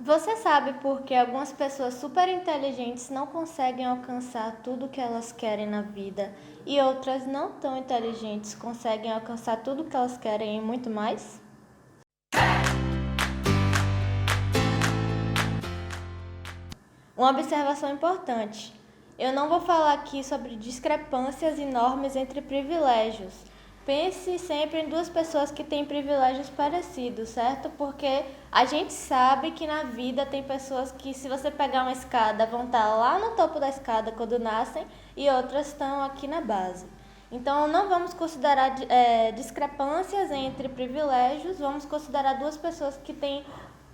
Você sabe por que algumas pessoas super inteligentes não conseguem alcançar tudo o que elas querem na vida e outras não tão inteligentes conseguem alcançar tudo o que elas querem e muito mais? Uma observação importante. Eu não vou falar aqui sobre discrepâncias enormes entre privilégios. Pense sempre em duas pessoas que têm privilégios parecidos, certo? Porque a gente sabe que na vida tem pessoas que, se você pegar uma escada, vão estar lá no topo da escada quando nascem e outras estão aqui na base. Então, não vamos considerar discrepâncias entre privilégios, vamos considerar duas pessoas que têm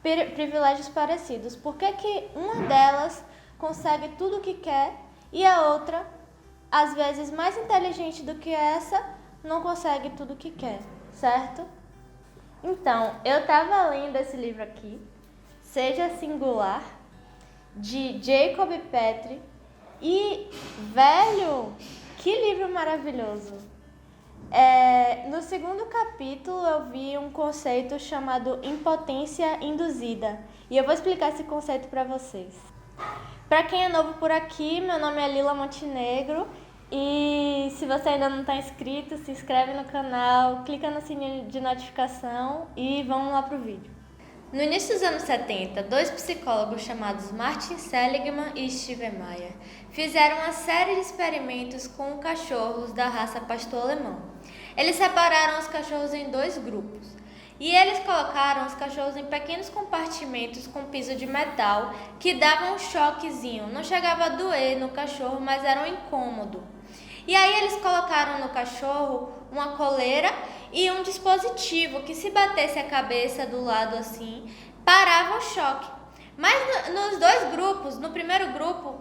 privilégios parecidos. Por que uma delas consegue tudo o que quer e a outra, às vezes mais inteligente do que essa, não consegue tudo o que quer, certo? Então, eu estava lendo esse livro aqui, Seja Singular, de Jacob Petrie, e, velho, que livro maravilhoso! No segundo capítulo eu vi um conceito chamado impotência induzida, e eu vou explicar esse conceito para vocês. Para quem é novo por aqui, meu nome é Lila Montenegro, e se você ainda não está inscrito, se inscreve no canal, clica no sininho de notificação e vamos lá pro vídeo. No início dos anos 70, dois psicólogos chamados Martin Seligman e Stephen Meyer fizeram uma série de experimentos com cachorros da raça pastor alemão. Eles separaram os cachorros em dois grupos e eles colocaram os cachorros em pequenos compartimentos com piso de metal que davam um choquezinho. Não chegava a doer no cachorro, mas era um incômodo. E aí eles colocaram no cachorro uma coleira e um dispositivo que, se batesse a cabeça do lado assim, parava o choque. Mas nos dois grupos, no primeiro grupo,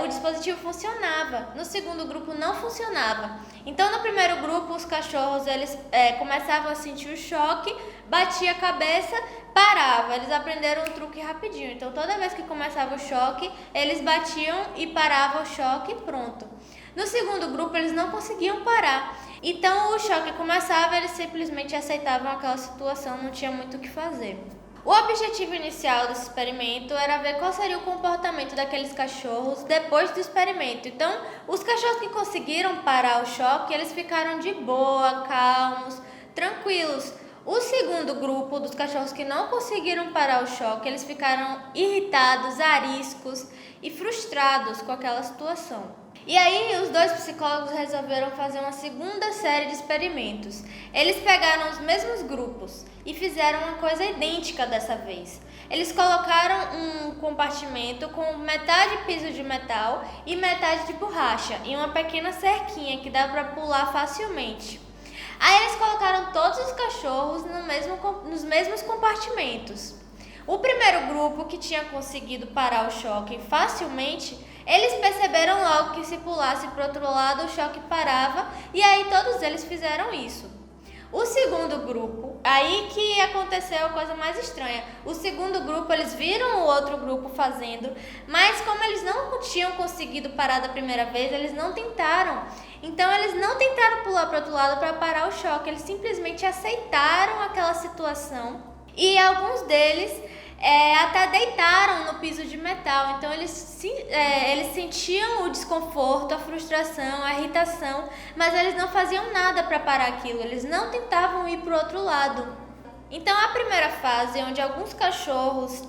o dispositivo funcionava, no segundo grupo não funcionava. Então no primeiro grupo os cachorros eles começavam a sentir o choque, batia a cabeça, parava. Eles aprenderam um truque rapidinho. Então toda vez que começava o choque, eles batiam e parava o choque e pronto. No segundo grupo eles não conseguiam parar. Então o choque começava, eles simplesmente aceitavam aquela situação, não tinha muito o que fazer. O objetivo inicial desse experimento era ver qual seria o comportamento daqueles cachorros depois do experimento. Então, os cachorros que conseguiram parar o choque, eles ficaram de boa, calmos, tranquilos. O segundo grupo dos cachorros que não conseguiram parar o choque, eles ficaram irritados, ariscos e frustrados com aquela situação. E aí os dois psicólogos resolveram fazer uma segunda série de experimentos. Eles pegaram os mesmos grupos e fizeram uma coisa idêntica dessa vez. Eles colocaram um compartimento com metade piso de metal e metade de borracha e uma pequena cerquinha que dá para pular facilmente. Aí eles colocaram todos os cachorros nos mesmos compartimentos. O primeiro grupo, que tinha conseguido parar o choque facilmente, eles perceberam logo que, se pulasse para o outro lado, o choque parava, e aí todos eles fizeram isso. O segundo grupo, aí que aconteceu a coisa mais estranha. O segundo grupo, eles viram o outro grupo fazendo, mas como eles não tinham conseguido parar da primeira vez, eles não tentaram. Então eles não tentaram pular para o outro lado para parar o choque, eles simplesmente aceitaram aquela situação, e alguns deles até deitaram no piso de metal. Então eles sentiam o desconforto, a frustração, a irritação, mas eles não faziam nada para parar aquilo, eles não tentavam ir para o outro lado. Então a primeira fase, onde alguns cachorros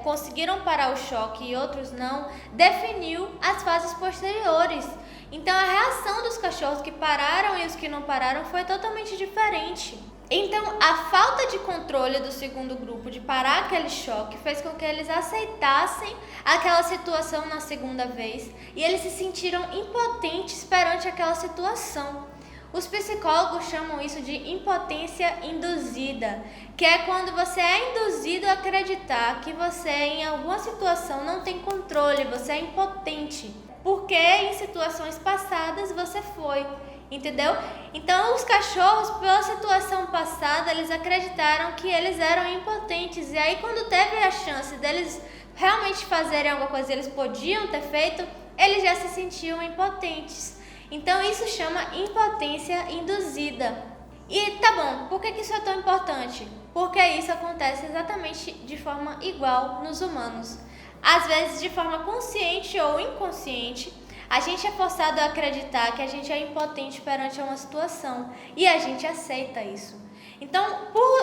conseguiram parar o choque e outros não, definiu as fases posteriores. Então a reação dos cachorros que pararam e os que não pararam foi totalmente diferente. Então, a falta de controle do segundo grupo de parar aquele choque fez com que eles aceitassem aquela situação na segunda vez e eles se sentiram impotentes perante aquela situação. Os psicólogos chamam isso de impotência induzida, que é quando você é induzido a acreditar que você em alguma situação não tem controle, você é impotente, porque em situações passadas você foi. Entendeu? Então os cachorros, pela situação passada, eles acreditaram que eles eram impotentes. E aí quando teve a chance deles realmente fazerem alguma coisa que eles podiam ter feito, eles já se sentiam impotentes. Então isso chama impotência induzida. E tá bom, por que isso é tão importante? Porque isso acontece exatamente de forma igual nos humanos. Às vezes de forma consciente ou inconsciente, a gente é forçado a acreditar que a gente é impotente perante uma situação e a gente aceita isso. Então,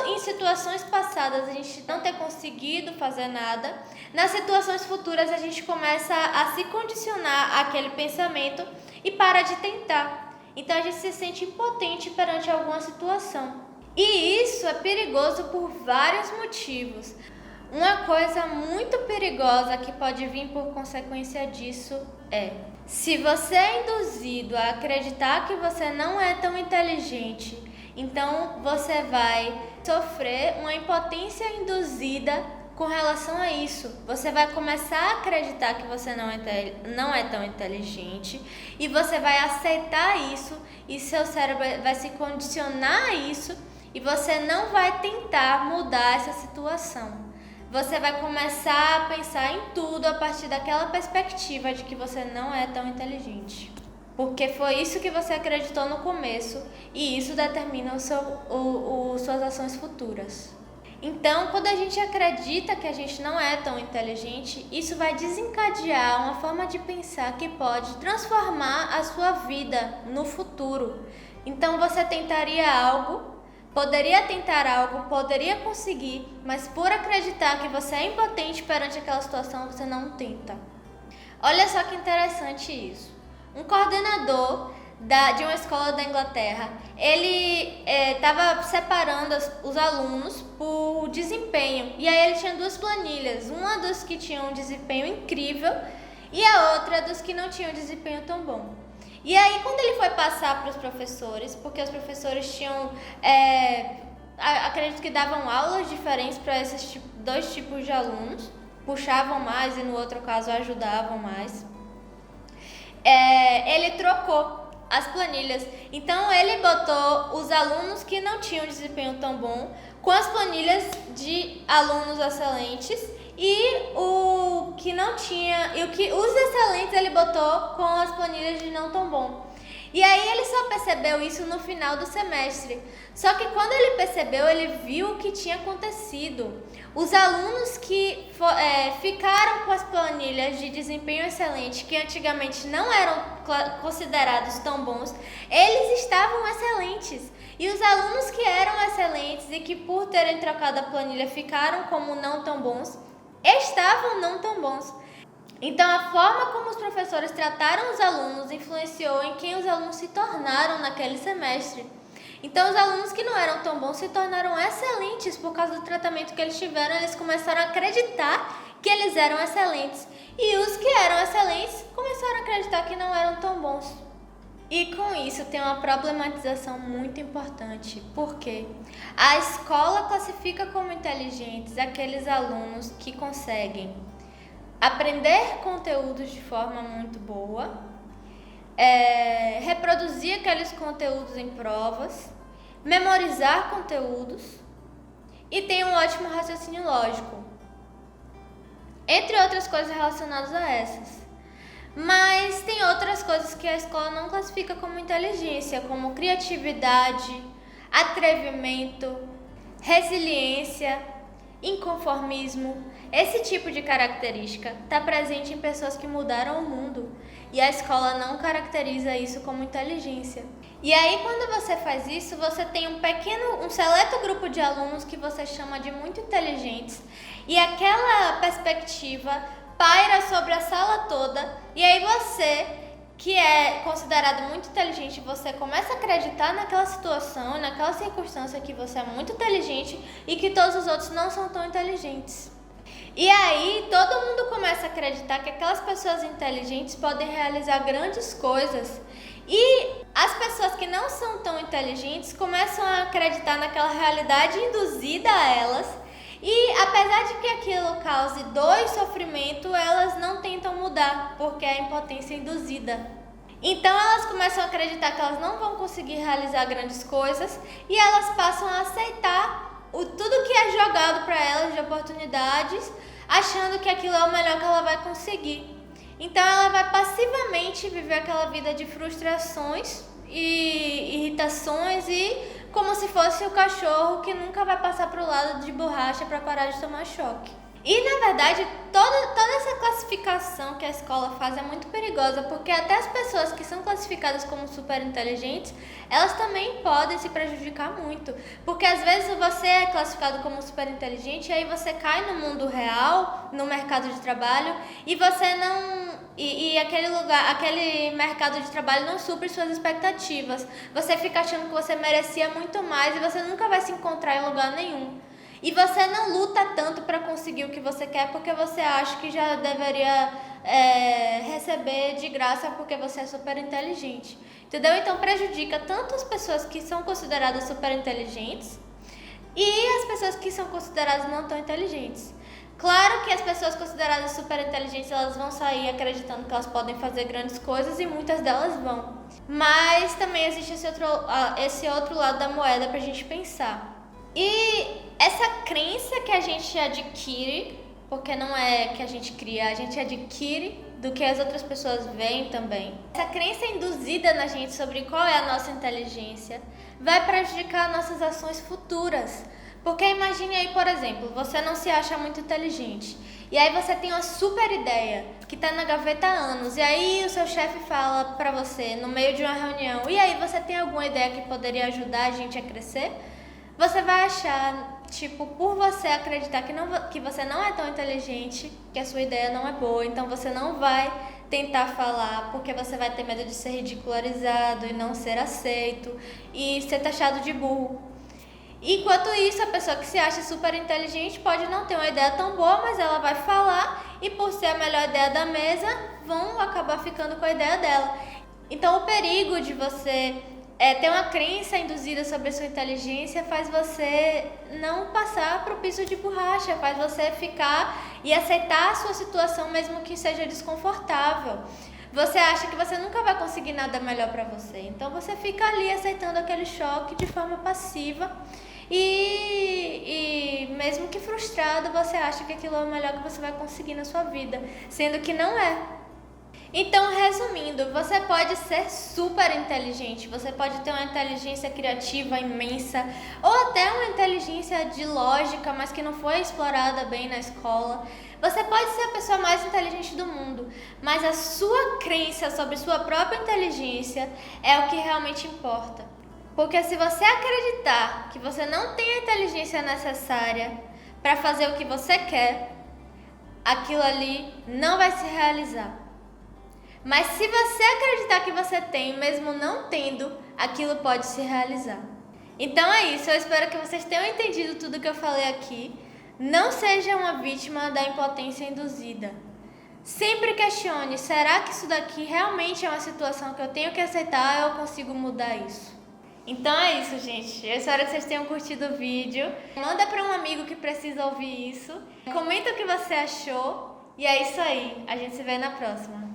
em situações passadas a gente não ter conseguido fazer nada, nas situações futuras a gente começa a se condicionar àquele pensamento e para de tentar. Então a gente se sente impotente perante alguma situação. E isso é perigoso por vários motivos. Uma coisa muito perigosa que pode vir por consequência disso é: se você é induzido a acreditar que você não é tão inteligente, então você vai sofrer uma impotência induzida com relação a isso. Você vai começar a acreditar que você não é tão inteligente e você vai aceitar isso e seu cérebro vai se condicionar a isso e você não vai tentar mudar essa situação. Você vai começar a pensar em tudo a partir daquela perspectiva de que você não é tão inteligente. Porque foi isso que você acreditou no começo e isso determina suas ações futuras. Então, quando a gente acredita que a gente não é tão inteligente, isso vai desencadear uma forma de pensar que pode transformar a sua vida no futuro. Então, você poderia tentar algo, poderia conseguir, mas por acreditar que você é impotente perante aquela situação, você não tenta. Olha só que interessante isso. Um coordenador de uma escola da Inglaterra, ele estava separando os alunos por desempenho. E aí ele tinha duas planilhas, uma dos que tinham um desempenho incrível e a outra dos que não tinham um desempenho tão bom. E aí quando ele foi passar para os professores, porque os professores tinham, acredito que davam aulas diferentes para esses dois tipos de alunos, puxavam mais e no outro caso ajudavam mais, ele trocou as planilhas. Então ele botou os alunos que não tinham desempenho tão bom com as planilhas de alunos excelentes e o que não tinha, e os excelentes ele botou com as planilhas de não tão bom. E aí ele só percebeu isso no final do semestre. Só que quando ele percebeu, ele viu o que tinha acontecido. Os alunos que ficaram com as planilhas de desempenho excelente, que antigamente não eram considerados tão bons, eles estavam excelentes. E os alunos que eram excelentes e que por terem trocado a planilha ficaram como não tão bons, estavam não tão bons. Então, a forma como os professores trataram os alunos influenciou em quem os alunos se tornaram naquele semestre. Então, os alunos que não eram tão bons se tornaram excelentes por causa do tratamento que eles tiveram. Eles começaram a acreditar que eles eram excelentes. E os que eram excelentes começaram a acreditar que não eram tão bons. E com isso tem uma problematização muito importante, porque a escola classifica como inteligentes aqueles alunos que conseguem aprender conteúdos de forma muito boa, reproduzir aqueles conteúdos em provas, memorizar conteúdos e tem um ótimo raciocínio lógico, entre outras coisas relacionadas a essas. Mas tem outras coisas que a escola não classifica como inteligência, como criatividade, atrevimento, resiliência, inconformismo. Esse tipo de característica está presente em pessoas que mudaram o mundo e a escola não caracteriza isso como inteligência. E aí, quando você faz isso, você tem um seleto grupo de alunos que você chama de muito inteligentes e aquela perspectiva paira sobre a sala toda e aí você, que é considerado muito inteligente, você começa a acreditar naquela situação, naquela circunstância que você é muito inteligente e que todos os outros não são tão inteligentes. E aí todo mundo começa a acreditar que aquelas pessoas inteligentes podem realizar grandes coisas e as pessoas que não são tão inteligentes começam a acreditar naquela realidade induzida a elas e apesar de que aquilo cause dor e sofrimento, elas não tentam mudar porque é a impotência induzida. Então elas começam a acreditar que elas não vão conseguir realizar grandes coisas e elas passam a aceitar tudo que é jogado para elas de oportunidades, achando que aquilo é o melhor que ela vai conseguir. Então ela vai passivamente viver aquela vida de frustrações e irritações e como se fosse o cachorro que nunca vai passar pro lado de borracha para parar de tomar choque. E, na verdade, toda essa classificação que a escola faz é muito perigosa, porque até as pessoas que são classificadas como super inteligentes, elas também podem se prejudicar muito. Porque, às vezes, você é classificado como super inteligente e aí você cai no mundo real, no mercado de trabalho, e você não... E aquele mercado de trabalho não supre suas expectativas. Você fica achando que você merecia muito mais e você nunca vai se encontrar em lugar nenhum. E você não luta tanto para conseguir o que você quer porque você acha que já deveria receber de graça porque você é super inteligente. Entendeu? Então prejudica tanto as pessoas que são consideradas super inteligentes e as pessoas que são consideradas não tão inteligentes. Claro que as pessoas consideradas super inteligentes, elas vão sair acreditando que elas podem fazer grandes coisas e muitas delas vão. Mas também existe esse outro lado da moeda pra gente pensar. E essa crença que a gente adquire, porque não é que a gente cria, a gente adquire do que as outras pessoas veem também. Essa crença induzida na gente sobre qual é a nossa inteligência vai prejudicar nossas ações futuras. Porque imagine aí, por exemplo, você não se acha muito inteligente. E aí você tem uma super ideia que está na gaveta há anos. E aí o seu chefe fala para você no meio de uma reunião: e aí, você tem alguma ideia que poderia ajudar a gente a crescer? Você vai achar, tipo, por você acreditar que você não é tão inteligente, que a sua ideia não é boa, então você não vai tentar falar, porque você vai ter medo de ser ridicularizado e não ser aceito e ser taxado de burro. Enquanto isso, a pessoa que se acha super inteligente pode não ter uma ideia tão boa, mas ela vai falar e, por ser a melhor ideia da mesa, vão acabar ficando com a ideia dela. Então, o perigo de você ter uma crença induzida sobre a sua inteligência faz você não passar para o piso de borracha, faz você ficar e aceitar a sua situação mesmo que seja desconfortável. Você acha que você nunca vai conseguir nada melhor para você, então você fica ali aceitando aquele choque de forma passiva e mesmo que frustrado, você acha que aquilo é o melhor que você vai conseguir na sua vida, sendo que não é. Então, resumindo, você pode ser super inteligente, você pode ter uma inteligência criativa imensa, ou até uma inteligência de lógica, mas que não foi explorada bem na escola. Você pode ser a pessoa mais inteligente do mundo, mas a sua crença sobre sua própria inteligência é o que realmente importa. Porque se você acreditar que você não tem a inteligência necessária para fazer o que você quer, aquilo ali não vai se realizar. Mas se você acreditar que você tem, mesmo não tendo, aquilo pode se realizar. Então é isso, eu espero que vocês tenham entendido tudo que eu falei aqui. Não seja uma vítima da impotência induzida. Sempre questione, será que isso daqui realmente é uma situação que eu tenho que aceitar ou eu consigo mudar isso? Então é isso, gente. Eu espero que vocês tenham curtido o vídeo. Manda para um amigo que precisa ouvir isso. Comenta o que você achou. E é isso aí. A gente se vê na próxima.